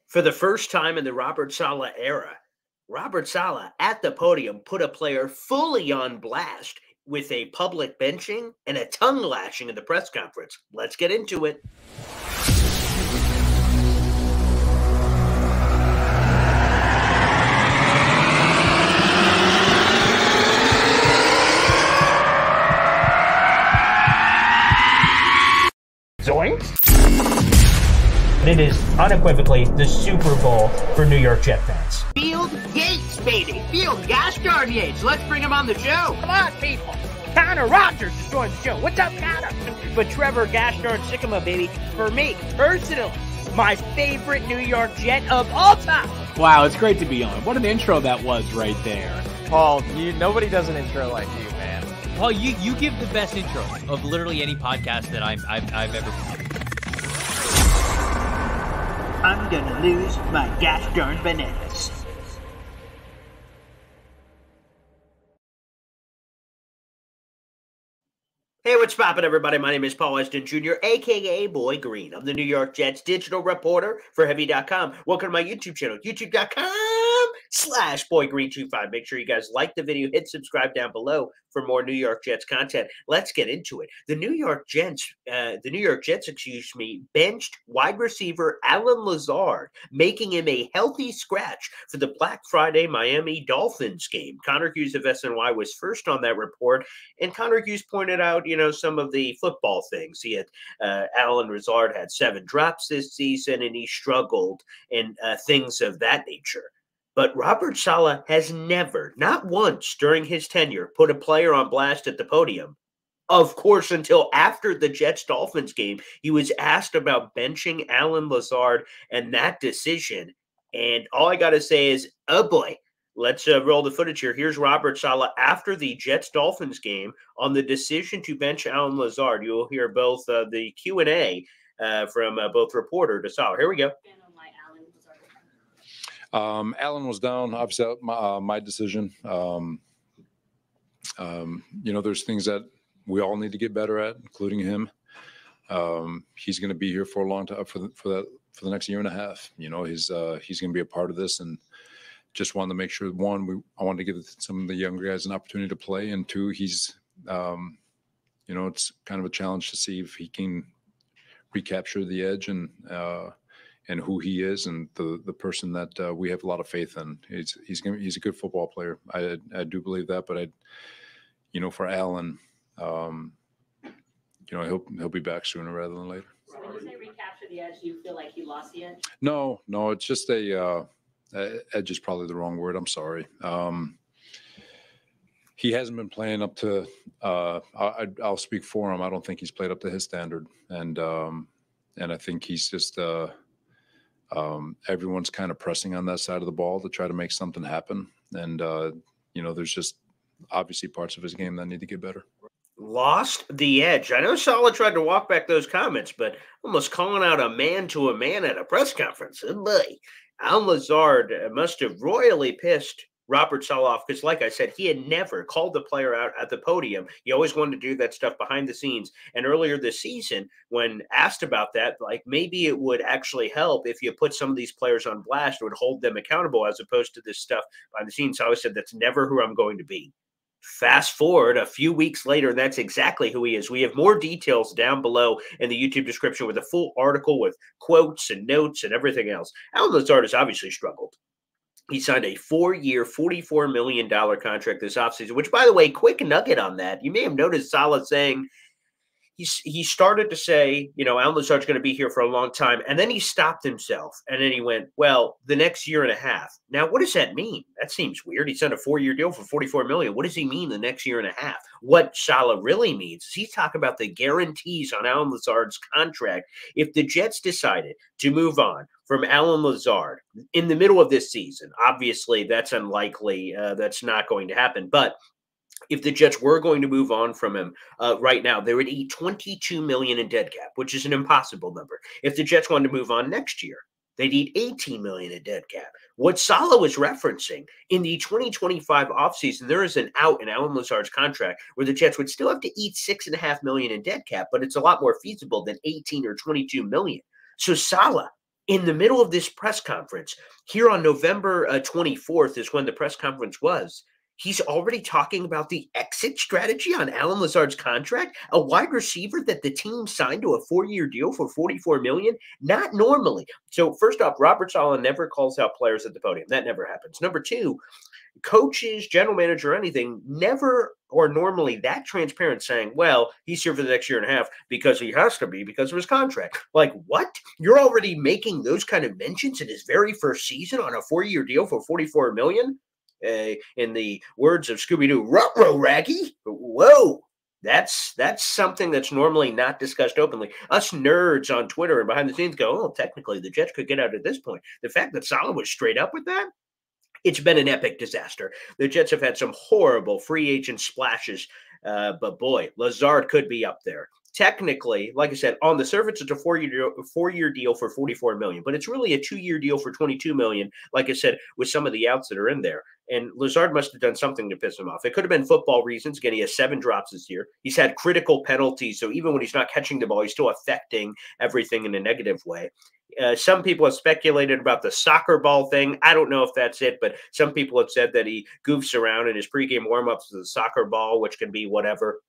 For the first time in the Robert Saleh era, Robert Saleh at the podium put a player fully on blast with a public benching and a tongue lashing in the press conference. Let's get into it. Zoinks! It is unequivocally the Super Bowl for New York Jet fans. Field Yates, baby. Field gosh darn Yates. Let's bring him on the show. Come on, people. Connor Rogers is joining the show. What's up, Connor? But Trevor gosh darn Sikkema, baby, for me, personally, my favorite New York Jet of all time. Wow, it's great to be on. What an intro that was right there. Paul, nobody does an intro like you, man. Paul, you give the best intro of literally any podcast that I've ever been. I'm gonna lose my gosh darn bananas. Hey, what's poppin', everybody? My name is Paul Weston Jr., a.k.a. Boy Green. I'm the New York Jets digital reporter for Heavy.com. Welcome to my YouTube channel, youtube.com/BoyGreen25. Make sure you guys like the video, hit subscribe down below for more New York Jets content. Let's get into it. The New York Jets, benched wide receiver Allen Lazard, making him a healthy scratch for the Black Friday Miami Dolphins game. Connor Hughes of SNY was first on that report, and Connor Hughes pointed out, some of the football things. He had Allen Lazard had 7 drops this season, and he struggled and things of that nature. But Robert Saleh has never, not once during his tenure, put a player on blast at the podium. Of course, until after the Jets-Dolphins game, he was asked about benching Allen Lazard and that decision. And all I got to say is, oh boy. Let's roll the footage here. Here's Robert Saleh after the Jets-Dolphins game on the decision to bench Allen Lazard. You'll hear both the Q&A from both reporter to Saleh. Here we go. Allen was down. Obviously, my decision. There's things that we all need to get better at, including him. He's going to be here for a long time, for the next year and a half. He's going to be a part of this, and just wanted to make sure, one, I wanted to give some of the younger guys an opportunity to play, and two, he's, it's kind of a challenge to see if he can recapture the edge and who he is and the person that we have a lot of faith in. He's a good football player. I do believe that, but for Allen, he'll be back sooner rather than later. So when you say recapture the edge, do you feel like he lost the edge? No, it's just edge is probably the wrong word. I'm sorry. He hasn't been playing up to. I'll speak for him. I don't think he's played up to his standard, and I think he's just. Everyone's kind of pressing on that side of the ball to try to make something happen, and there's just obviously parts of his game that need to get better. Lost the edge. I know Saleh tried to walk back those comments, but almost calling out a man to a man at a press conference. Oh boy. Allen Lazard must have royally pissed Robert Saleh off because, like I said, he had never called the player out at the podium. He always wanted to do that stuff behind the scenes. And earlier this season, when asked about that, maybe it would actually help if you put some of these players on blast, it would hold them accountable as opposed to this stuff behind the scenes. So I always said, that's never who I'm going to be. Fast forward a few weeks later, and that's exactly who he is. We have more details down below in the YouTube description with a full article with quotes and notes and everything else. Allen Lazard has obviously struggled. He signed a 4-year, $44 million contract this offseason, which, by the way, quick nugget on that. You may have noticed Saleh saying he started to say, Allen Lazard's going to be here for a long time. And then he stopped himself. And then he went, well, the next year and a half. Now, what does that mean? That seems weird. He signed a 4-year deal for $44 million. What does he mean the next year and a half? What Saleh really means is he's talking about the guarantees on Allen Lazard's contract. If the Jets decided to move on from Allen Lazard in the middle of this season, obviously that's unlikely. That's not going to happen. But if the Jets were going to move on from him right now, they would eat $22 million in dead cap, which is an impossible number. If the Jets wanted to move on next year, they'd eat $18 million in dead cap. What Saleh was referencing in the 2025 offseason, there is an out in Allen Lazard's contract where the Jets would still have to eat $6.5 million in dead cap, but it's a lot more feasible than $18 or $22 million. So Saleh in the middle of this press conference, here on November 24th is when the press conference was. He's already talking about the exit strategy on Allen Lazard's contract, a wide receiver that the team signed to a 4-year deal for $44 million. Not normally. So first off, Robert Saleh never calls out players at the podium. That never happens. Number two, coaches, general manager, anything, never or normally that transparent saying, well, he's here for the next year and a half because he has to be because of his contract. Like, what? You're already making those kind of mentions in his very first season on a 4-year deal for $44 million? In the words of Scooby-Doo, ruh-roh, Raggy. Whoa. That's something that's normally not discussed openly. Us nerds on Twitter and behind the scenes go, oh, technically the Jets could get out at this point. The fact that Saleh was straight up with that, it's been an epic disaster. The Jets have had some horrible free agent splashes, but boy, Lazard could be up there. Technically, like I said, on the surface, it's a four-year deal for $44 million, but it's really a 2-year deal for $22 million, like I said, with some of the outs that are in there. And Lazard must have done something to piss him off. It could have been football reasons. Again, he has 7 drops this year. He's had critical penalties, so even when he's not catching the ball, he's still affecting everything in a negative way. Some people have speculated about the soccer ball thing. I don't know if that's it, but some people have said that he goofs around in his pregame warmups with a soccer ball, which can be whatever.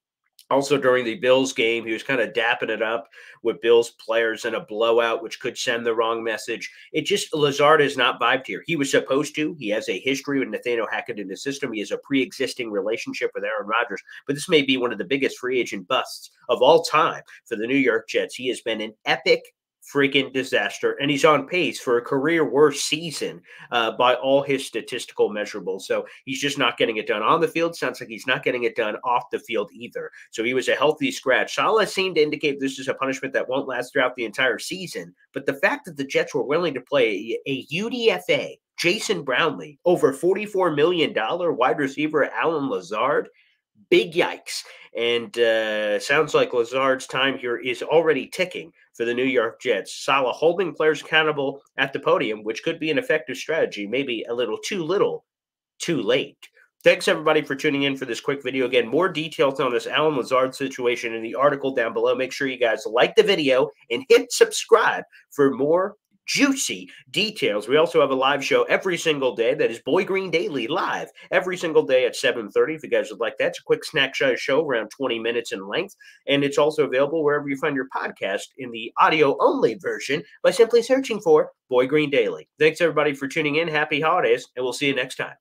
Also, during the Bills game, he was kind of dapping it up with Bills players in a blowout, which could send the wrong message. It just, Lazard has not vibed here. He was supposed to. He has a history with Nathaniel Hackett in his system. He has a pre-existing relationship with Aaron Rodgers. But this may be one of the biggest free agent busts of all time for the New York Jets. He has been an epic freaking disaster, and he's on pace for a career worst season by all his statistical measurables. So he's just not getting it done on the field. Sounds like he's not getting it done off the field either. So he was a healthy scratch. Saleh seemed to indicate this is a punishment that won't last throughout the entire season. But the fact that the Jets were willing to play a UDFA, Jason Brownlee, over $44 million wide receiver Allen Lazard, big yikes. And sounds like Lazard's time here is already ticking for the New York Jets. Saleh holding players accountable at the podium, which could be an effective strategy, maybe a little, too late. Thanks, everybody, for tuning in for this quick video. Again, more details on this Allen Lazard situation in the article down below. Make sure you guys like the video and hit subscribe for more juicy details. We also have a live show every single day. That is Boy Green Daily live every single day at 7:30. If you guys would like that, it's a quick snack show around 20 minutes in length. And it's also available wherever you find your podcast in the audio only version by simply searching for Boy Green Daily. Thanks, everybody, for tuning in. Happy holidays, and we'll see you next time.